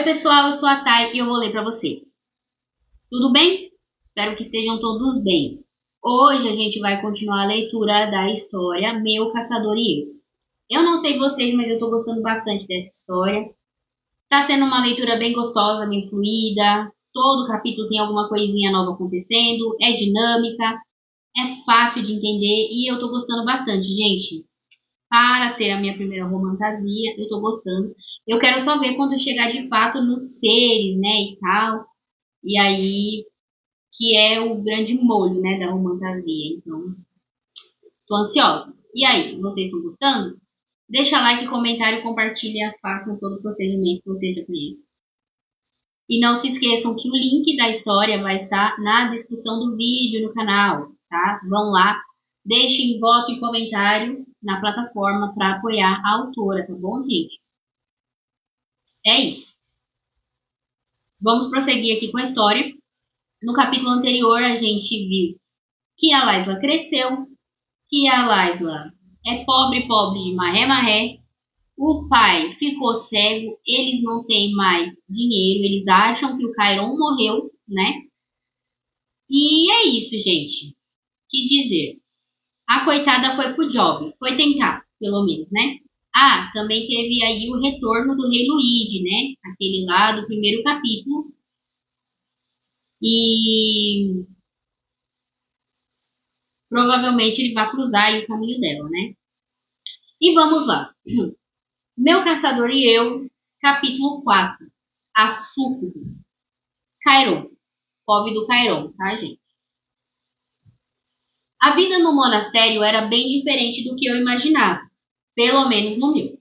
Oi, pessoal, eu sou a Thay e eu vou ler para vocês. Tudo bem? Espero que estejam todos bem. Hoje a gente vai continuar a leitura da história Meu Caçador e Eu. Eu não sei vocês, mas eu tô gostando bastante dessa história. Tá sendo uma leitura bem gostosa, bem fluida. Todo capítulo tem alguma coisinha nova acontecendo, é dinâmica, é fácil de entender e eu tô gostando bastante, gente. Para ser a minha primeira romantasia, eu tô gostando. Eu quero só ver quando chegar de fato nos seres, né, e tal. E aí, que é o grande molho, né, da romantasia. Então, tô ansiosa. E aí, vocês estão gostando? Deixa like, comentário, compartilha, façam todo o procedimento que vocês já conhecem. E não se esqueçam que o link da história vai estar na descrição do vídeo no canal, tá? Vão lá, deixem voto e comentário na plataforma para apoiar a autora, tá bom, gente? É isso. Vamos prosseguir aqui com a história. No capítulo anterior, a gente viu que a Laisla cresceu, que a Laisla é pobre, pobre de maré-maré. O pai ficou cego, eles não têm mais dinheiro, eles acham que o Chiron morreu, né? E é isso, gente. Que dizer? A coitada foi pro job, foi tentar, pelo menos, né? Ah, também teve aí o retorno do rei Luigi, né? Aquele lá do primeiro capítulo. E provavelmente ele vai cruzar aí o caminho dela, né? E vamos lá. Meu Caçador e Eu, capítulo 4. A Súcube. Chiron. Pobre do Chiron, tá, gente? A vida no monastério era bem diferente do que eu imaginava, pelo menos no meu.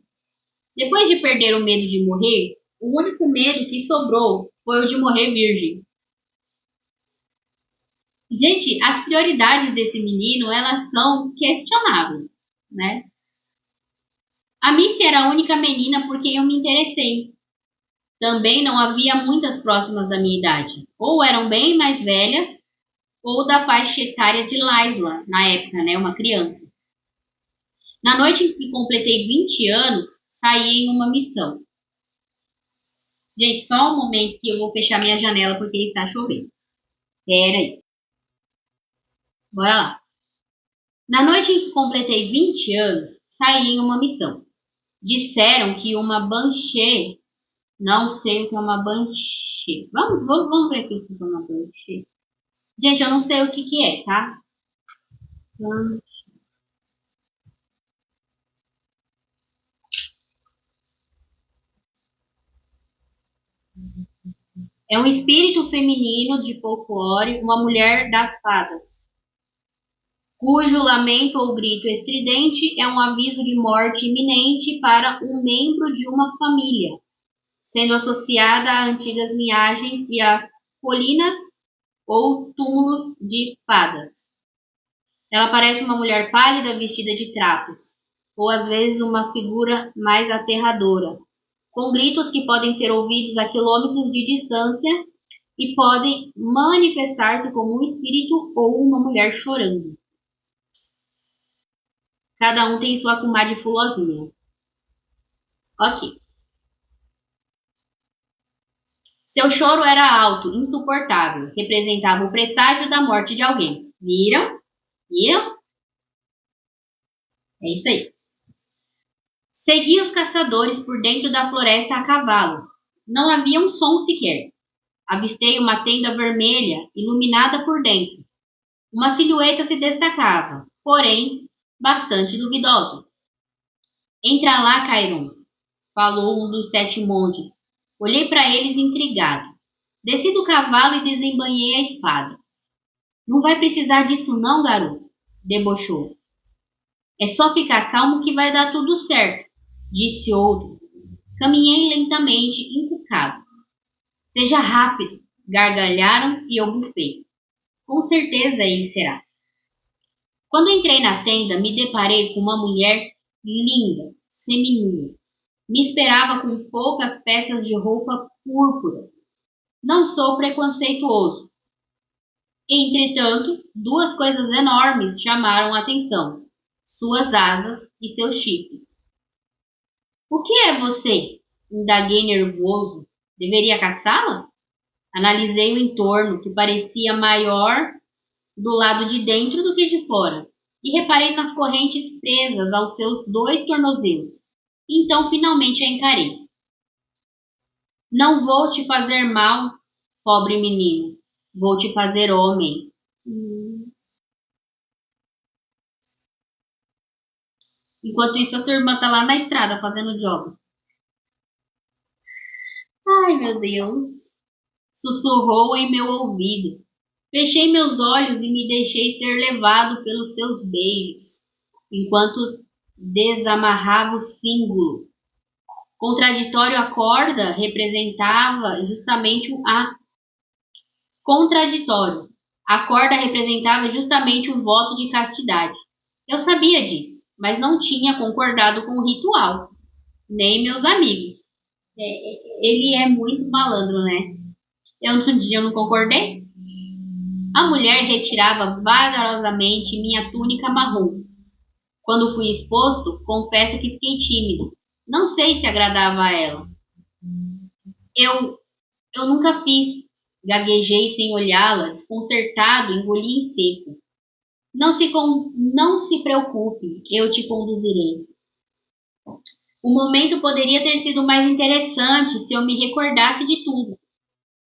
Depois de perder o medo de morrer, o único medo que sobrou foi o de morrer virgem. Gente, as prioridades desse menino, elas são questionáveis, né? A Missy era a única menina por quem eu me interessei. Também não havia muitas próximas da minha idade. Ou eram bem mais velhas, ou da faixa etária de Laisla, na época, né? Uma criança. Na noite em que completei 20 anos, saí em uma missão. Gente, só um momento que eu vou fechar minha janela porque está chovendo. Pera aí. Bora lá. Na noite em que completei 20 anos, saí em uma missão. Disseram que uma banshee, não sei o que é uma banshee. Vamos ver aqui o que é uma banshee. Gente, eu não sei o que é, tá? É um espírito feminino de folclore, uma mulher das fadas, cujo lamento ou grito estridente é um aviso de morte iminente para um membro de uma família, sendo associada a antigas linhagens e às colinas ou túmulos de fadas. Ela parece uma mulher pálida vestida de trapos, ou às vezes uma figura mais aterradora, com gritos que podem ser ouvidos a quilômetros de distância e podem manifestar-se como um espírito ou uma mulher chorando. Cada um tem sua comadre fulosinha. Ok. Seu choro era alto, insuportável, representava o presságio da morte de alguém. Viram? Viram? É isso aí. Segui os caçadores por dentro da floresta a cavalo. Não havia um som sequer. Avistei uma tenda vermelha, iluminada por dentro. Uma silhueta se destacava, porém, bastante duvidosa. Entra lá, Chiron, falou um dos 7 monges. Olhei para eles intrigado. Desci do cavalo e desembainhei a espada. Não vai precisar disso não, garoto, debochou. É só ficar calmo que vai dar tudo certo, disse outro. Caminhei lentamente, encucado. Seja rápido, gargalharam e eu bufei. Com certeza ele será. Quando entrei na tenda, me deparei com uma mulher linda, seminua. Me esperava com poucas peças de roupa púrpura. Não sou preconceituoso. Entretanto, 2 coisas enormes chamaram a atenção: suas asas e seus chifres. O que é você? Indaguei nervoso. Deveria caçá-la? Analisei o entorno, que parecia maior do lado de dentro do que de fora, e reparei nas correntes presas aos seus 2 tornozelos. Então, finalmente a encarei. Não vou te fazer mal, pobre menino. Vou te fazer homem. Enquanto isso, a sua irmã tá lá na estrada fazendo job. Ai, meu Deus. Sussurrou em meu ouvido. Fechei meus olhos e me deixei ser levado pelos seus beijos, enquanto desamarrava o símbolo. Contraditório a corda representava justamente contraditório. A corda representava justamente o voto de castidade. Eu sabia disso, mas não tinha concordado com o ritual, nem meus amigos. Ele é muito malandro, né? Eu não concordei. A mulher retirava vagarosamente minha túnica marrom. Quando fui exposto, confesso que fiquei tímido. Não sei se agradava a ela. Eu nunca fiz. Gaguejei sem olhá-la, desconcertado, engoli em seco. Não se preocupe, eu te conduzirei. O momento poderia ter sido mais interessante se eu me recordasse de tudo.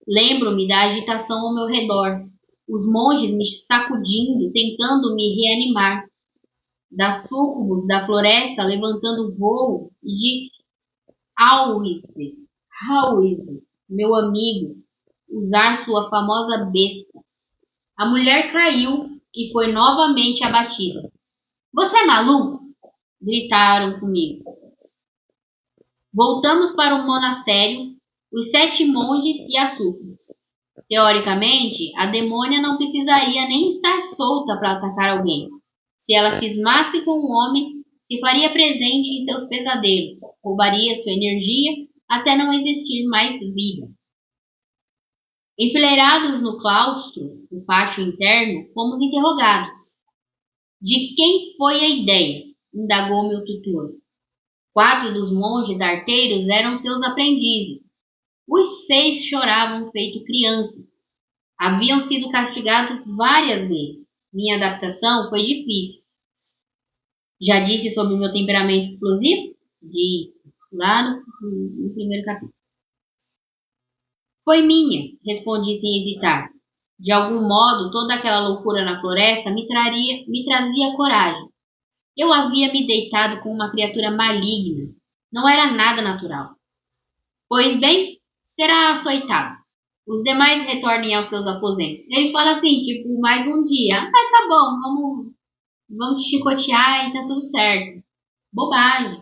Lembro-me da agitação ao meu redor, os monges me sacudindo, tentando me reanimar, das súcubos da floresta levantando voo e de Hauise, meu amigo, usar sua famosa besta. A mulher caiu e foi novamente abatida. Você é maluco? Gritaram comigo. Voltamos para o monastério, os 7 monges e as súcubos. Teoricamente, a demônia não precisaria nem estar solta para atacar alguém. Se ela cismasse com um homem, se faria presente em seus pesadelos, roubaria sua energia até não existir mais vida. Enfileirados no claustro, o pátio interno, fomos interrogados. De quem foi a ideia? Indagou meu tutor. 4 dos monges arteiros eram seus aprendizes. Os 6 choravam feito criança. Haviam sido castigados várias vezes. Minha adaptação foi difícil. Já disse sobre meu temperamento explosivo? Disse, lá no primeiro capítulo. Foi minha, respondi sem hesitar. De algum modo, toda aquela loucura na floresta me trazia coragem. Eu havia me deitado com uma criatura maligna. Não era nada natural. Pois bem, será açoitado. Os demais retornem aos seus aposentos. Ele fala assim, tipo, mais um dia. Ah, tá bom, vamos te chicotear e tá tudo certo. Bobagem.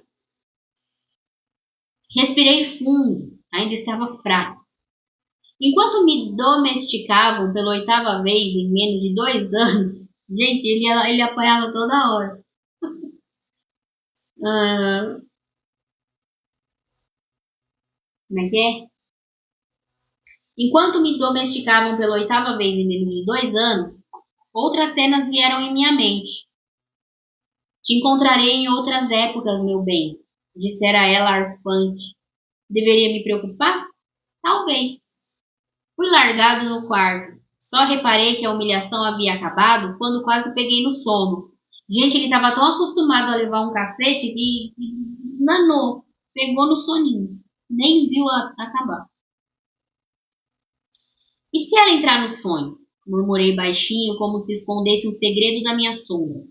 Respirei fundo. Ainda estava fraco. Enquanto me domesticavam pela 8ª vez em menos de 2 anos, gente, ele apanhava toda hora. Como é que é? Enquanto me domesticavam pela 8ª vez em menos de 2 anos, outras cenas vieram em minha mente. Te encontrarei em outras épocas, meu bem, dissera ela arfante. Deveria me preocupar? Talvez. Fui largado no quarto. Só reparei que a humilhação havia acabado quando quase peguei no sono. Gente, ele estava tão acostumado a levar um cacete que nanou, pegou no soninho. Nem viu acabar. E se ela entrar no sonho? Murmurei baixinho, como se escondesse um segredo da minha sombra.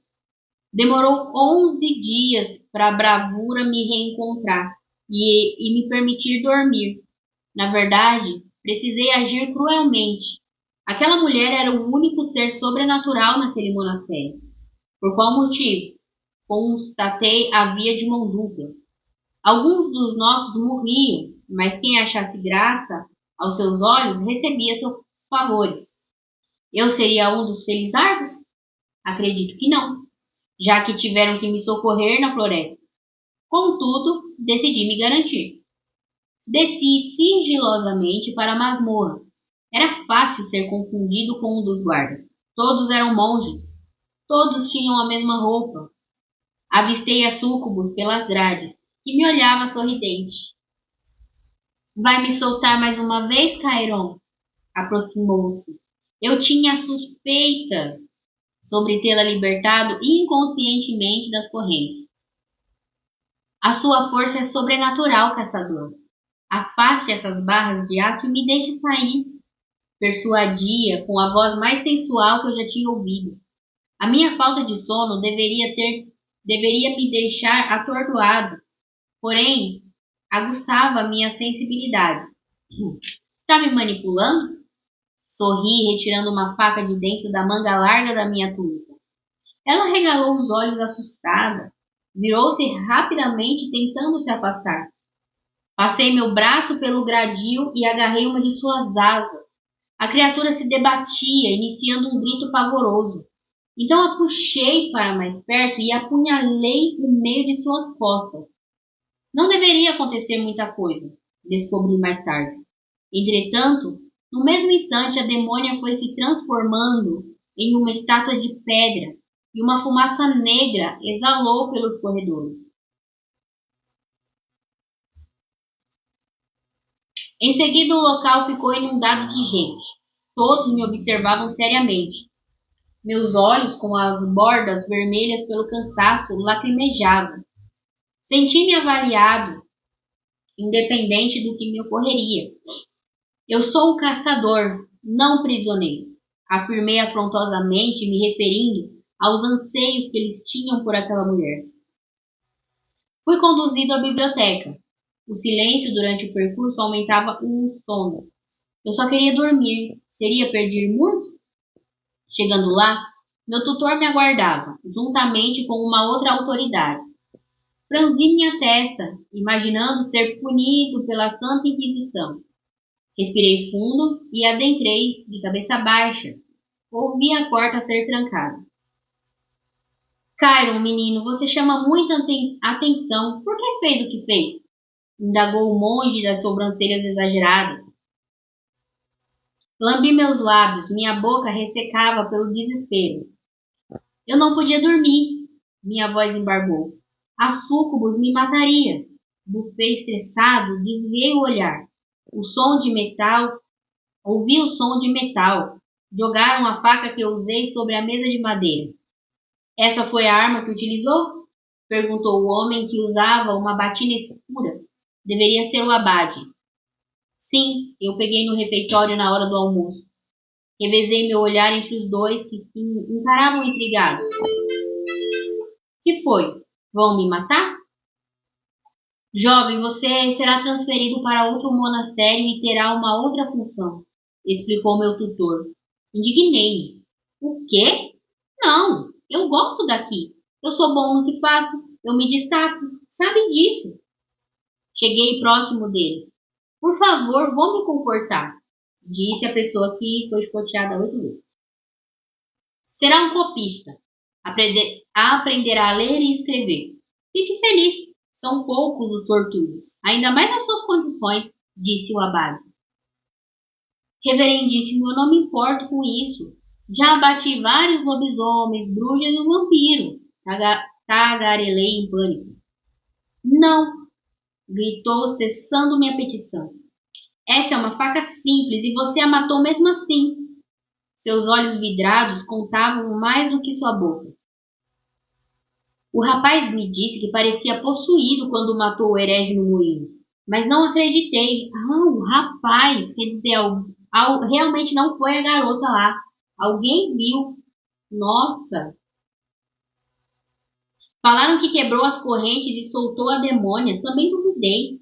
Demorou 11 dias para a bravura me reencontrar e me permitir dormir. Na verdade, precisei agir cruelmente. Aquela mulher era o único ser sobrenatural naquele monastério. Por qual motivo? Constatei a via de mão dupla. Alguns dos nossos morriam, mas quem achasse graça aos seus olhos recebia seus favores. Eu seria um dos felizardos? Acredito que não, já que tiveram que me socorrer na floresta. Contudo, decidi me garantir. Desci sigilosamente para a masmorra. Era fácil ser confundido com um dos guardas. Todos eram monges. Todos tinham a mesma roupa. Avistei a súcubus pelas grades, que me olhava sorridente. Vai me soltar mais uma vez, Cairon? Aproximou-se. Eu tinha suspeita sobre tê-la libertado inconscientemente das correntes. A sua força é sobrenatural, caçador. Afaste essas barras de aço e me deixe sair. Persuadia com a voz mais sensual que eu já tinha ouvido. A minha falta de sono deveria me deixar atordoado, porém aguçava a minha sensibilidade. Está me manipulando? Sorri, retirando uma faca de dentro da manga larga da minha túnica. Ela regalou os olhos assustada. Virou-se rapidamente, tentando se afastar. Passei meu braço pelo gradil e agarrei uma de suas asas. A criatura se debatia, iniciando um grito pavoroso. Então a puxei para mais perto e apunhalei no meio de suas costas. Não deveria acontecer muita coisa, descobri mais tarde. Entretanto, no mesmo instante, a demônia foi se transformando em uma estátua de pedra e uma fumaça negra exalou pelos corredores. Em seguida, o local ficou inundado de gente. Todos me observavam seriamente. Meus olhos, com as bordas vermelhas pelo cansaço, lacrimejavam. Senti-me avaliado, independente do que me ocorreria. Eu sou um caçador, não prisioneiro, afirmei afrontosamente, me referindo aos anseios que eles tinham por aquela mulher. Fui conduzido à biblioteca. O silêncio durante o percurso aumentava o sono. Eu só queria dormir. Seria perder muito? Chegando lá, meu tutor me aguardava, juntamente com uma outra autoridade. Franzi minha testa, imaginando ser punido pela Santa Inquisição. Respirei fundo e adentrei de cabeça baixa. Ouvi a porta ser trancada. Cairon, menino, você chama muita atenção. Por que fez o que fez? Indagou o monge das sobrancelhas exageradas. Lambi meus lábios, minha boca ressecava pelo desespero. Eu não podia dormir, minha voz embargou. A súcubus me mataria. Bufei estressado, desviei o olhar. Ouvi o som de metal. Jogaram a faca que eu usei sobre a mesa de madeira. Essa foi a arma que utilizou? Perguntou o homem que usava uma batina escura. Deveria ser o abade. Sim, eu peguei no refeitório na hora do almoço. Revezei meu olhar entre os dois que se encaravam intrigados. Que foi? Vão me matar? Jovem, você será transferido para outro monastério e terá uma outra função, explicou meu tutor. Indignei-me. O quê? Não, eu gosto daqui. Eu sou bom no que faço. Eu me destaco. Sabem disso. Cheguei próximo deles. Por favor, vou me comportar, disse a pessoa que foi escoteada 8 vezes. Será um copista. Aprenderá a ler e escrever. Fique feliz. São poucos os sortudos, ainda mais nas suas condições, disse o abade. Reverendíssimo, eu não me importo com isso. Já abati vários lobisomens, bruxas e um vampiro. Tagarelei em pânico. Não, gritou, cessando minha petição. Essa é uma faca simples e você a matou mesmo assim. Seus olhos vidrados contavam mais do que sua boca. O rapaz me disse que parecia possuído quando matou o herege no moinho, mas não acreditei. O rapaz, quer dizer, realmente não foi a garota lá. Alguém viu. Nossa! Falaram que quebrou as correntes e soltou a demônia. Também duvidei.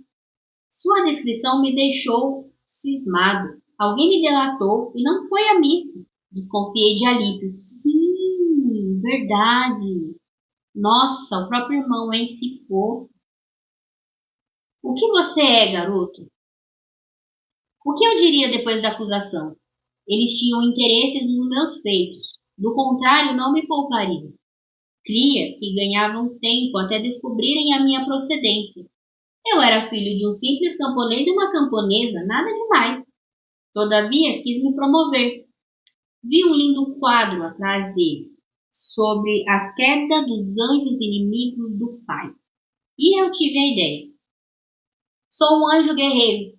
Sua descrição me deixou cismado. Alguém me delatou e não foi a missa. Desconfiei de Alípio. Sim, verdade. Nossa, o próprio irmão, hein? Se for. O que você é, garoto? O que eu diria depois da acusação? Eles tinham interesses nos meus feitos. Do contrário, não me poupariam. Cria que ganhavam tempo até descobrirem a minha procedência. Eu era filho de um simples camponês e uma camponesa, nada demais. Todavia, quis me promover. Vi um lindo quadro atrás deles, sobre a queda dos anjos inimigos do Pai. E eu tive a ideia. Sou um anjo guerreiro.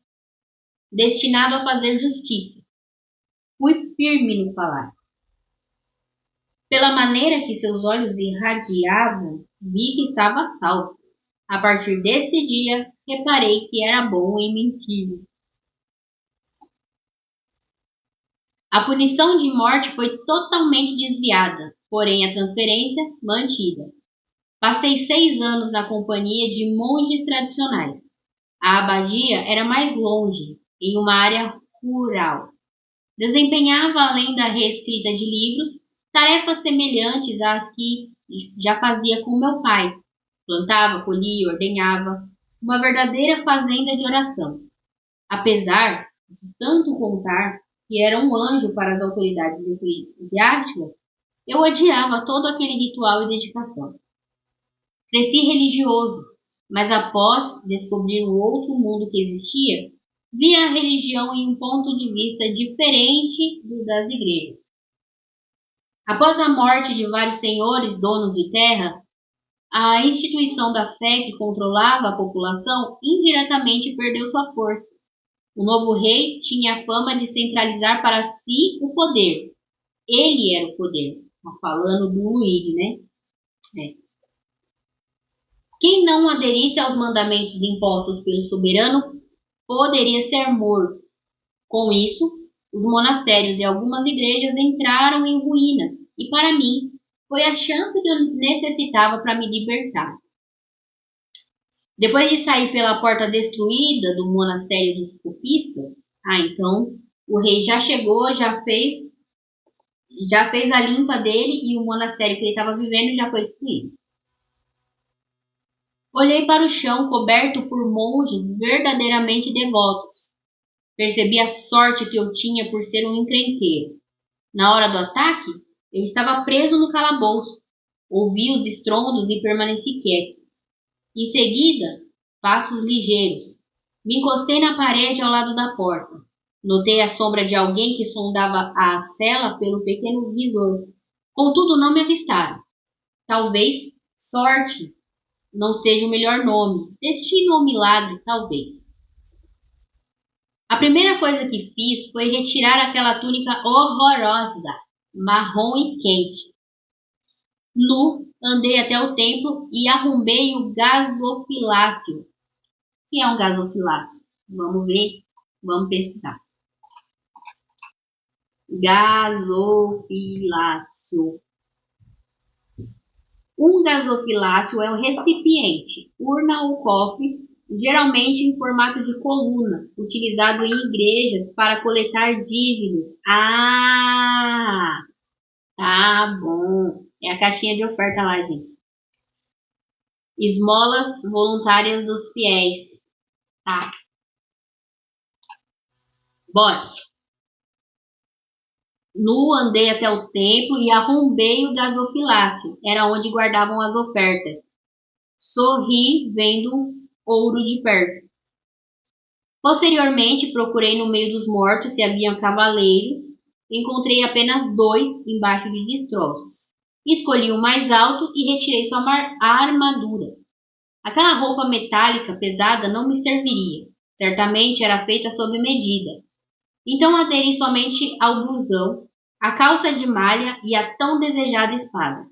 destinado a fazer justiça. Fui firme no falar. Pela maneira que seus olhos irradiavam, vi que estava a salvo. A partir desse dia, reparei que era bom em mentir. A punição de morte foi totalmente desviada, porém a transferência mantida. Passei 6 anos na companhia de monges tradicionais. A abadia era mais longe, em uma área rural. Desempenhava, além da reescrita de livros, tarefas semelhantes às que já fazia com meu pai. Plantava, colhia, ordenhava. Uma verdadeira fazenda de oração. Apesar de tanto contar que era um anjo para as autoridades eclesiásticas, eu odiava todo aquele ritual e dedicação. Cresci religioso, mas após descobrir o outro mundo que existia, vi a religião em um ponto de vista diferente do das igrejas. Após a morte de vários senhores donos de terra, a instituição da fé que controlava a população indiretamente perdeu sua força. O novo rei tinha a fama de centralizar para si o poder. Ele era o poder. Tá falando do Luigi, né? Quem não aderisse aos mandamentos impostos pelo soberano poderia ser morto. Com isso, os monastérios e algumas igrejas entraram em ruína, e para mim foi a chance que eu necessitava para me libertar. Depois de sair pela porta destruída do monastério dos copistas, então o rei já chegou, já fez a limpa dele e o monastério que ele estava vivendo já foi destruído. Olhei para o chão coberto por monges verdadeiramente devotos. Percebi a sorte que eu tinha por ser um encrenqueiro. Na hora do ataque, eu estava preso no calabouço. Ouvi os estrondos e permaneci quieto. Em seguida, passos ligeiros. Me encostei na parede ao lado da porta. Notei a sombra de alguém que sondava a cela pelo pequeno visor. Contudo, não me avistaram. Talvez sorte não seja o melhor nome. Destino ou milagre, talvez. A primeira coisa que fiz foi retirar aquela túnica horrorosa, marrom e quente. Nu, andei até o templo e arrombei o gasofilácio. O que é um gasofilácio? Vamos ver, vamos pesquisar. Gasofilácio. Um gasofilácio é um recipiente, urna ou cofre, geralmente em formato de coluna, utilizado em igrejas para coletar dízimos. Ah, tá bom. É a caixinha de oferta lá, gente. Esmolas voluntárias dos fiéis. Tá. Bora. Nu andei até o templo e arrombei o gasofilácio. Era onde guardavam as ofertas. Sorri vendo ouro de perto. Posteriormente, procurei no meio dos mortos se haviam cavaleiros. Encontrei apenas 2 embaixo de destroços. Escolhi o mais alto e retirei sua armadura. Aquela roupa metálica pesada não me serviria. Certamente era feita sob medida. Então aderi somente ao blusão, a calça de malha e a tão desejada espada.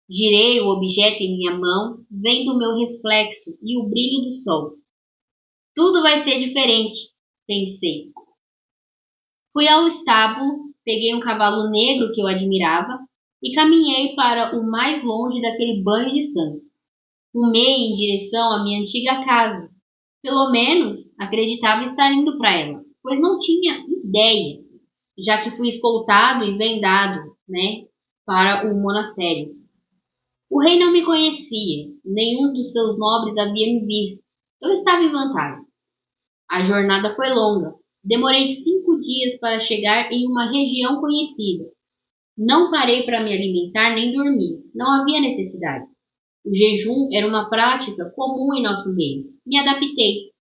Girei o objeto em minha mão, vendo o meu reflexo e o brilho do sol. Tudo vai ser diferente, pensei. Fui ao estábulo, peguei um cavalo negro que eu admirava e caminhei para o mais longe daquele banho de sangue. Rumei em direção à minha antiga casa. Pelo menos acreditava estar indo para ela, pois não tinha ideia, já que fui escoltado e vendado, para o monastério. O rei não me conhecia, nenhum dos seus nobres havia me visto. Eu estava em vantagem. A jornada foi longa. Demorei 5 dias para chegar em uma região conhecida. Não parei para me alimentar nem dormir. Não havia necessidade. O jejum era uma prática comum em nosso meio. Me adaptei.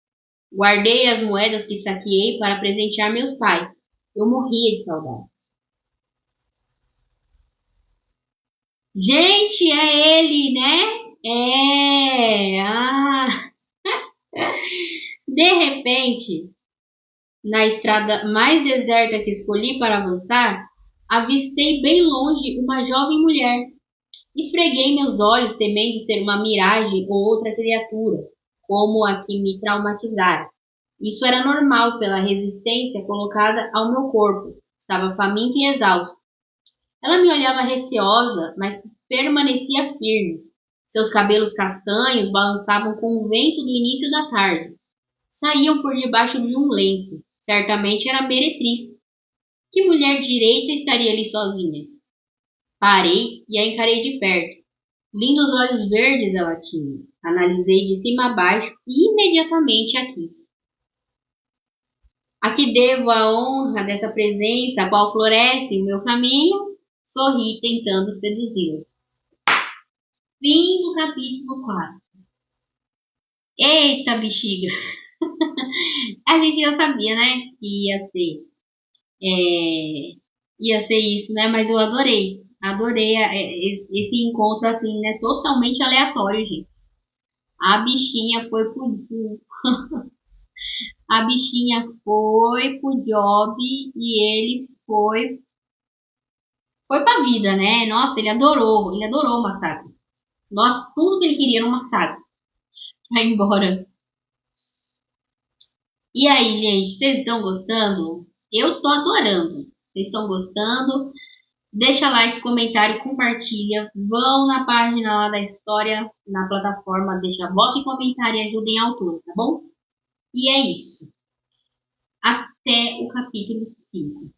Guardei as moedas que saqueei para presentear meus pais. Eu morria de saudade. Gente, é ele, né? De repente, Na estrada mais deserta que escolhi para avançar, avistei bem longe uma jovem mulher. Esfreguei meus olhos, temendo ser uma miragem ou outra criatura, como a que me traumatizara. Isso era normal pela resistência colocada ao meu corpo. Estava faminto e exausto. Ela me olhava receosa, mas permanecia firme. Seus cabelos castanhos balançavam com o vento do início da tarde. Saíam por debaixo de um lenço. Certamente era meretriz. Que mulher direita estaria ali sozinha? Parei e a encarei de perto. Lindos olhos verdes ela tinha. Analisei de cima a baixo e imediatamente a quis. A que devo a honra dessa presença, a qual floresce o meu caminho? Sorri tentando seduzi-la. Fim do capítulo 4. Eita, bexiga! A gente já sabia, né? Que é, ia ser isso, né? Mas eu adorei. Adorei esse encontro, assim, né? Totalmente aleatório, gente. A bichinha foi a bichinha foi pro job e ele foi pra vida, né? Nossa, ele adorou o massacre. Nossa, tudo que ele queria era um massacre. Vai embora. E aí, gente, vocês estão gostando? Eu tô adorando. Vocês estão gostando? Deixa like, comentário, compartilha. Vão na página lá da história, na plataforma, deixa voto e comentário e ajudem a autora, tá bom? E é isso. Até o capítulo 5.